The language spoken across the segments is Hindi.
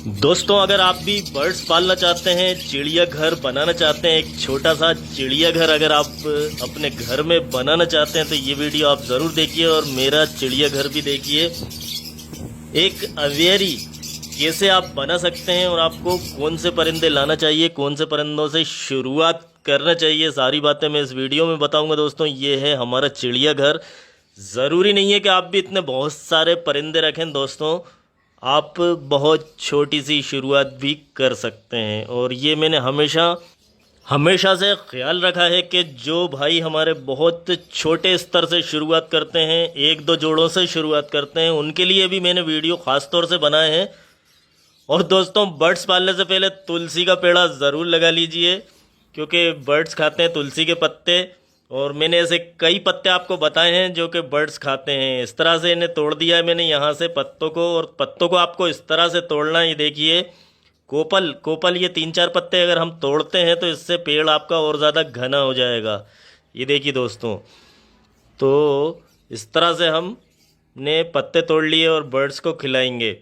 दोस्तों, अगर आप भी बर्ड्स पालना चाहते हैं, चिड़िया घर बनाना चाहते हैं, एक छोटा सा चिड़िया घर अगर आप अपने घर में बनाना चाहते हैं तो ये वीडियो आप ज़रूर देखिए और मेरा चिड़िया घर भी देखिए। एक अवेयरी कैसे आप बना सकते हैं और आपको कौन से परिंदे लाना चाहिए, कौन से परिंदों से शुरुआत करना चाहिए, सारी बातें मैं इस वीडियो में बताऊंगा। दोस्तों, ये है हमारा चिड़िया घर। ज़रूरी नहीं है कि आप भी इतने बहुत सारे परिंदे रखें। दोस्तों, आप बहुत छोटी सी शुरुआत भी कर सकते हैं और ये मैंने हमेशा से ख्याल रखा है कि जो भाई हमारे बहुत छोटे स्तर से शुरुआत करते हैं, एक दो जोड़ों से शुरुआत करते हैं, उनके लिए भी मैंने वीडियो ख़ास तौर से बनाए हैं। और दोस्तों, बर्ड्स पालने से पहले तुलसी का पेड़ ज़रूर लगा लीजिए, क्योंकि बर्ड्स खाते हैं तुलसी के पत्ते। और मैंने ऐसे कई पत्ते आपको बताए हैं जो कि बर्ड्स खाते हैं। इस तरह से इन्हें तोड़ दिया है मैंने यहाँ से पत्तों को, और पत्तों को आपको इस तरह से तोड़ना है। ये देखिए, कोपल ये 3-4 पत्ते अगर हम तोड़ते हैं तो इससे पेड़ आपका और ज़्यादा घना हो जाएगा। ये देखिए दोस्तों, तो इस तरह से हमने पत्ते तोड़ लिए और बर्ड्स को खिलाएंगे।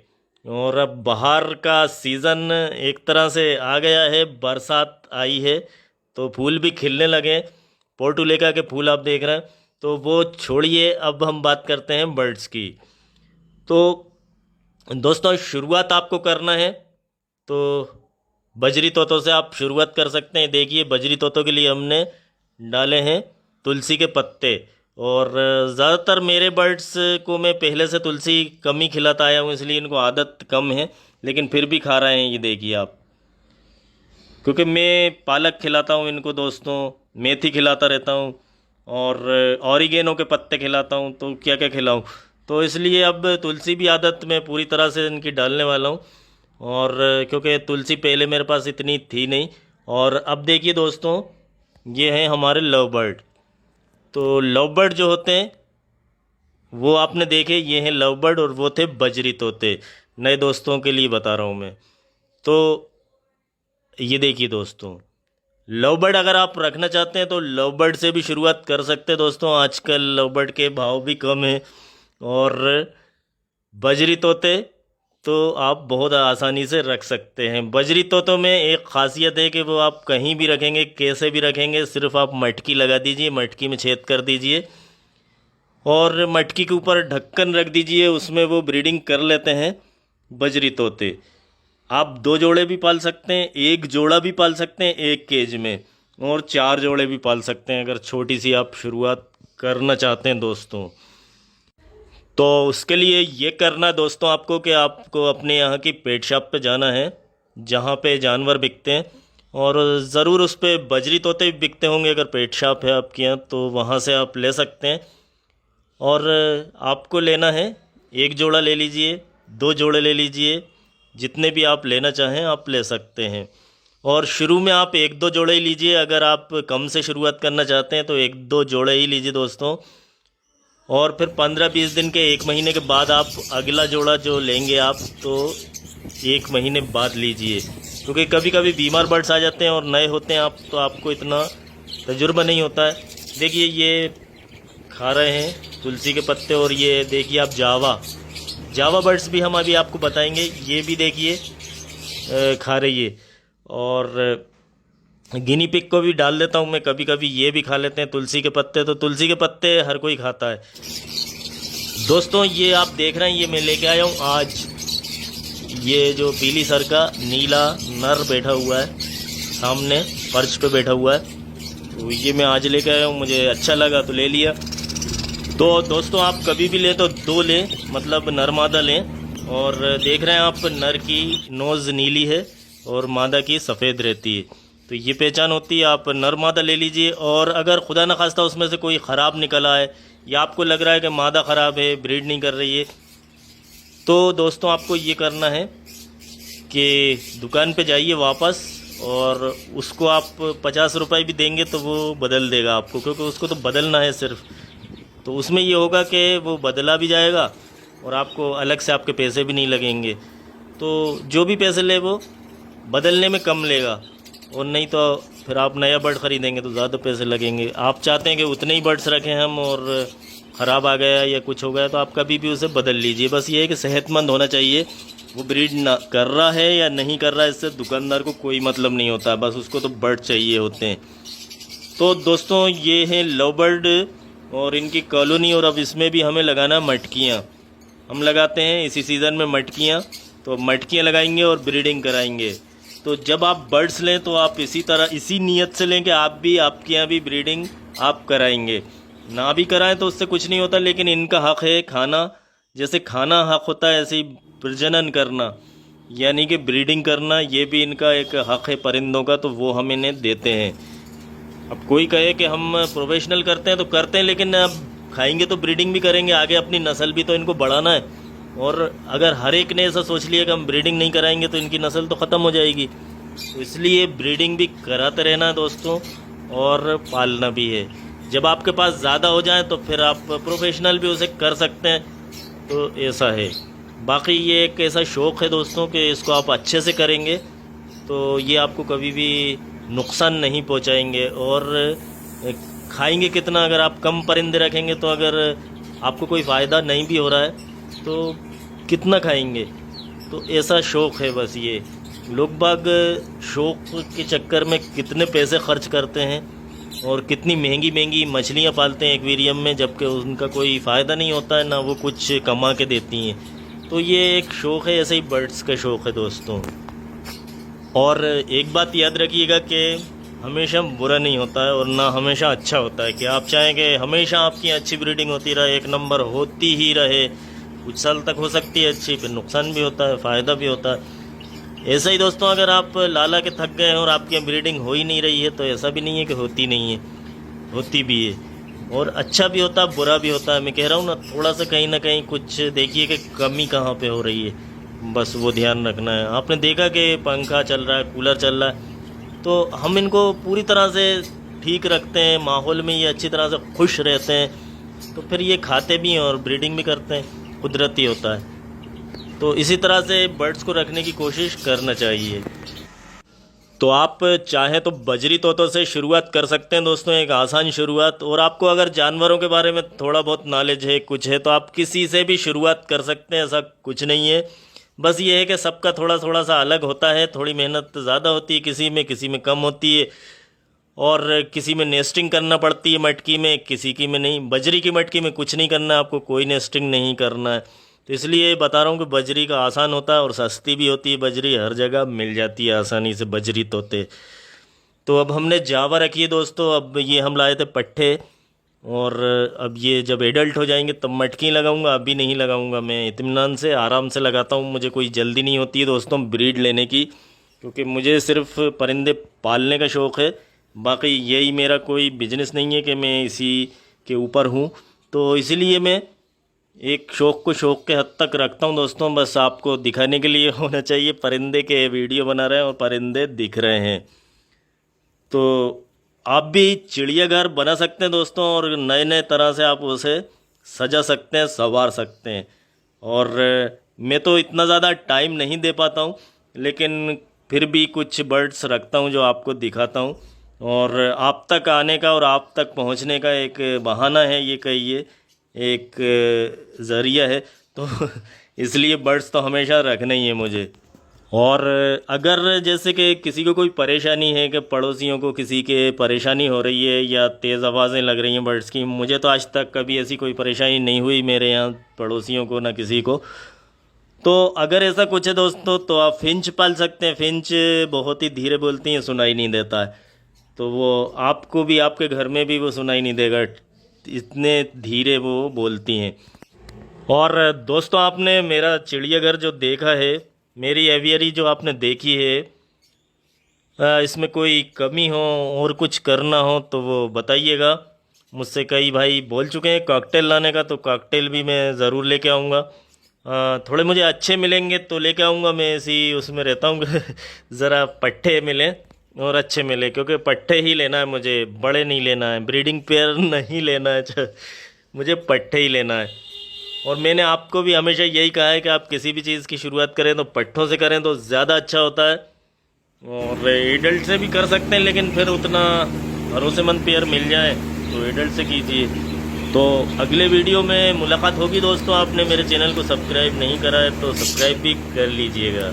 और अब बाहर का सीज़न एक तरह से आ गया है, बरसात आई है तो फूल भी खिलने लगे। पोर्टुलेका के फूल आप देख रहे हैं, तो वो छोड़िए, अब हम बात करते हैं बर्ड्स की। तो दोस्तों, शुरुआत आपको करना है तो बजरी तोतों से आप शुरुआत कर सकते हैं। देखिए, बजरी तोतों के लिए हमने डाले हैं तुलसी के पत्ते। और ज़्यादातर मेरे बर्ड्स को मैं पहले से तुलसी कम ही खिलाता आया हूँ, इसलिए इनको आदत कम है, लेकिन फिर भी खा रहे हैं। ये देखिए आप, क्योंकि मैं पालक खिलाता हूँ इनको दोस्तों, मेथी खिलाता रहता हूँ और ऑरिगेनो के पत्ते खिलाता हूँ, तो क्या क्या खिलाऊँ, तो इसलिए अब तुलसी भी आदत में पूरी तरह से इनकी डालने वाला हूँ। और क्योंकि तुलसी पहले मेरे पास इतनी थी नहीं। और अब देखिए दोस्तों, ये हैं हमारे लव बर्ड। तो लव बर्ड जो होते हैं वो आपने देखे, ये हैं लव बर्ड, और वो थे बजरी तोते। नए दोस्तों के लिए बता रहा हूँ मैं। तो ये देखिए दोस्तों, लव बर्ड अगर आप रखना चाहते हैं तो लव बर्ड से भी शुरुआत कर सकते हैं। दोस्तों, आजकल लव बर्ड के भाव भी कम हैं। और बजरी तोते तो आप बहुत आसानी से रख सकते हैं। बजरी तोतों में एक ख़ासियत है कि वो आप कहीं भी रखेंगे, कैसे भी रखेंगे, सिर्फ आप मटकी लगा दीजिए, मटकी में छेद कर दीजिए और मटकी के ऊपर ढक्कन रख दीजिए, उसमें वो ब्रीडिंग कर लेते हैं बजरी तोते। आप 2 जोड़े भी पाल सकते हैं, 1 जोड़ा भी पाल सकते हैं एक केज में, और 4 जोड़े भी पाल सकते हैं अगर छोटी सी आप शुरुआत करना चाहते हैं दोस्तों। तो उसके लिए ये करना दोस्तों आपको कि आपको अपने यहाँ की पेट शॉप पे जाना है जहाँ पे जानवर बिकते हैं, और ज़रूर उस पे बजरी तोते भी बिकते होंगे। अगर पेट शॉप है आपके यहाँ तो वहाँ से आप ले सकते हैं। और आपको लेना है, 1 जोड़ा ले लीजिए, 2 जोड़े ले लीजिए, जितने भी आप लेना चाहें आप ले सकते हैं। और शुरू में आप 1-2 जोड़े ही लीजिए। अगर आप कम से शुरुआत करना चाहते हैं तो 1-2 जोड़े ही लीजिए दोस्तों। और फिर 15-20 दिन के, 1 महीने के बाद आप अगला जोड़ा जो लेंगे आप, तो 1 महीने बाद लीजिए, क्योंकि कभी कभी बीमार बर्ड्स आ जाते हैं और नए होते हैं आप, तो आपको इतना तजुर्बा नहीं होता है। देखिए, ये खा रहे हैं तुलसी के पत्ते। और ये देखिए आप, जावा बर्ड्स भी हम अभी आपको बताएंगे। ये भी देखिए खा रही है। और गिनी पिग को भी डाल देता हूँ मैं कभी कभी, ये भी खा लेते हैं तुलसी के पत्ते। तो तुलसी के पत्ते हर कोई खाता है दोस्तों। ये आप देख रहे हैं, ये मैं लेके आया हूँ आज। ये जो पीली सर का नीला नर बैठा हुआ है सामने फर्श पे बैठा हुआ है, तो ये मैं आज लेके आया हूँ, मुझे अच्छा लगा तो ले लिया। तो दोस्तों, आप कभी भी लें तो 2 लें, मतलब नर मादा लें। और देख रहे हैं आप, नर की नोज़ नीली है और मादा की सफ़ेद रहती है, तो ये पहचान होती है। आप नर मादा ले लीजिए। और अगर खुदा न खास्ता उसमें से कोई ख़राब निकला है या आपको लग रहा है कि मादा ख़राब है, ब्रीड नहीं कर रही है, तो दोस्तों आपको ये करना है कि दुकान पे जाइए वापस, और उसको आप 50 रुपये भी देंगे तो वो बदल देगा आपको, क्योंकि उसको तो बदलना है सिर्फ। तो उसमें ये होगा कि वो बदला भी जाएगा और आपको अलग से आपके पैसे भी नहीं लगेंगे। तो जो भी पैसे ले वो बदलने में कम लेगा, और नहीं तो फिर आप नया बर्ड ख़रीदेंगे तो ज़्यादा पैसे लगेंगे। आप चाहते हैं कि उतने ही बर्ड्स रखें हम, और ख़राब आ गया या कुछ हो गया तो आप कभी भी उसे बदल लीजिए। बस ये है कि सेहतमंद होना चाहिए वो ब्रीड ना कर रहा है या नहीं कर रहा है, इससे दुकानदार को कोई मतलब नहीं होता, बस उसको तो बर्ड चाहिए होते हैं। तो दोस्तों ये हैं लव बर्ड और इनकी कॉलोनी, और अब इसमें भी हमें लगाना मटकियाँ। हम लगाते हैं इसी सीज़न में मटकियाँ, तो मटकियाँ लगाएंगे और ब्रीडिंग कराएंगे। तो जब आप बर्ड्स लें तो आप इसी तरह इसी नीयत से लें कि आप भी आपके यहाँ भी ब्रीडिंग आप कराएंगे। ना भी कराएं तो उससे कुछ नहीं होता, लेकिन इनका हक़ है खाना, जैसे खाना हक़ होता है ऐसे ही प्रजनन करना यानी कि ब्रीडिंग करना, ये भी इनका एक हक़ है परिंदों का, तो वो हम इन्हें देते हैं। अब कोई कहे कि हम प्रोफेशनल करते हैं तो करते हैं, लेकिन अब खाएंगे तो ब्रीडिंग भी करेंगे, आगे अपनी नस्ल भी तो इनको बढ़ाना है। और अगर हर एक ने ऐसा सोच लिया कि हम ब्रीडिंग नहीं कराएंगे तो इनकी नस्ल तो ख़त्म हो जाएगी। तो इसलिए ब्रीडिंग भी कराते रहना है दोस्तों, और पालना भी है। जब आपके पास ज़्यादा हो जाए तो फिर आप प्रोफेशनल भी उसे कर सकते हैं, तो ऐसा है। बाकी ये एक ऐसा शौक़ है दोस्तों कि इसको आप अच्छे से करेंगे तो ये आपको कभी भी नुकसान नहीं पहुंचाएंगे। और खाएंगे कितना, अगर आप कम परिंदे रखेंगे तो अगर आपको कोई फ़ायदा नहीं भी हो रहा है तो कितना खाएंगे। तो ऐसा शौक़ है बस। ये लोग बाग शौक़ के चक्कर में कितने पैसे खर्च करते हैं और कितनी महंगी महंगी मछलियाँ पालते हैं एक्वेरियम में, जबकि उनका कोई फ़ायदा नहीं होता है, ना वो कुछ कमा के देती हैं। तो ये एक शौक़ है, ऐसे ही बर्ड्स का शौक़ है दोस्तों। और एक बात याद रखिएगा कि हमेशा बुरा नहीं होता है और ना हमेशा अच्छा होता है कि आप चाहें कि हमेशा आपकी अच्छी ब्रीडिंग होती रहे, एक नंबर होती ही रहे। कुछ साल तक हो सकती है अच्छी, फिर नुकसान भी होता है, फ़ायदा भी होता है। ऐसा ही दोस्तों, अगर आप लाला के थक गए हैं और आपकी ब्रीडिंग हो ही नहीं रही है तो ऐसा भी नहीं है कि होती नहीं है, होती भी है। और अच्छा भी होता है, बुरा भी होता है। मैं कह रहा हूँ ना, थोड़ा सा कहीं ना कहीं कुछ देखिए कि कमी कहाँ पे हो रही है, बस वो ध्यान रखना है। आपने देखा कि पंखा चल रहा है, कूलर चल रहा है, तो हम इनको पूरी तरह से ठीक रखते हैं, माहौल में ये अच्छी तरह से खुश रहते हैं, तो फिर ये खाते भी हैं और ब्रीडिंग भी करते हैं, कुदरती होता है। तो इसी तरह से बर्ड्स को रखने की कोशिश करना चाहिए। तो आप चाहें तो बजरी तोतों से शुरुआत कर सकते हैं दोस्तों, एक आसान शुरुआत। और आपको अगर जानवरों के बारे में थोड़ा बहुत नॉलेज है, कुछ है, तो आप किसी से भी शुरुआत कर सकते हैं, ऐसा कुछ नहीं है। बस ये है कि सबका थोड़ा थोड़ा सा अलग होता है, थोड़ी मेहनत ज़्यादा होती है किसी में कम होती है, और किसी में नेस्टिंग करना पड़ती है मटकी में, किसी की में नहीं। बजरी की मटकी में कुछ नहीं करना है आपको, कोई नेस्टिंग नहीं करना है। तो इसलिए बता रहा हूँ कि बजरी का आसान होता है और सस्ती भी होती है। बजरी हर जगह मिल जाती है आसानी से, बजरी तोते। तो अब हमने जावा रखी है दोस्तों, अब ये हम लाए थे पट्ठे, और अब ये जब एडल्ट हो जाएंगे तब मटकी लगाऊंगा, अभी नहीं लगाऊंगा। मैं इत्मीनान से आराम से लगाता हूँ, मुझे कोई जल्दी नहीं होती है दोस्तों ब्रीड लेने की, क्योंकि मुझे सिर्फ परिंदे पालने का शौक़ है। बाकी यही मेरा कोई बिजनेस नहीं है कि मैं इसी के ऊपर हूँ, तो इसीलिए मैं एक शौक़ को शौक़ के हद तक रखता हूँ दोस्तों। बस आपको दिखाने के लिए होना चाहिए, परिंदे के वीडियो बना रहे हैं और परिंदे दिख रहे हैं। तो आप भी चिड़ियाघर बना सकते हैं दोस्तों, और नए नए तरह से आप उसे सजा सकते हैं, संवार सकते हैं। और मैं तो इतना ज़्यादा टाइम नहीं दे पाता हूँ, लेकिन फिर भी कुछ बर्ड्स रखता हूँ जो आपको दिखाता हूँ, और आप तक आने का और आप तक पहुँचने का एक बहाना है, ये कहिए एक ज़रिया है। तो इसलिए बर्ड्स तो हमेशा रखना ही है मुझे। और अगर जैसे कि किसी को कोई परेशानी है, कि पड़ोसियों को किसी के परेशानी हो रही है या तेज़ आवाज़ें लग रही हैं बर्ड्स की, मुझे तो आज तक कभी ऐसी कोई परेशानी नहीं हुई मेरे यहाँ पड़ोसियों को, ना किसी को। तो अगर ऐसा कुछ है दोस्तों तो आप फिंच पाल सकते हैं। फिंच बहुत ही धीरे बोलती हैं, सुनाई नहीं देता है, तो वो आपको भी, आपके घर में भी वो सुनाई नहीं देगा, इतने धीरे वो बोलती हैं। और दोस्तों आपने मेरा चिड़ियाघर जो देखा है, मेरी एवियरी जो आपने देखी है, इसमें कोई कमी हो और कुछ करना हो तो वो बताइएगा। मुझसे कई भाई बोल चुके हैं कॉकटेल लाने का, तो कॉकटेल भी मैं ज़रूर लेके आऊँगा। थोड़े मुझे अच्छे मिलेंगे तो लेके आऊँगा, मैं ऐसी उसमें रहता हूँ ज़रा पट्ठे मिलें और अच्छे मिले, क्योंकि पट्ठे ही लेना है मुझे, बड़े नहीं लेना है, ब्रीडिंग पेयर नहीं लेना है, मुझे पट्ठे ही लेना है। और मैंने आपको भी हमेशा यही कहा है कि आप किसी भी चीज़ की शुरुआत करें तो पट्ठों से करें तो ज़्यादा अच्छा होता है। और एडल्ट से भी कर सकते हैं, लेकिन फिर उतना भरोसेमंद पेयर मिल जाए तो एडल्ट से कीजिए। तो अगले वीडियो में मुलाकात होगी दोस्तों। आपने मेरे चैनल को सब्सक्राइब नहीं करा है तो सब्सक्राइब भी कर लीजिएगा।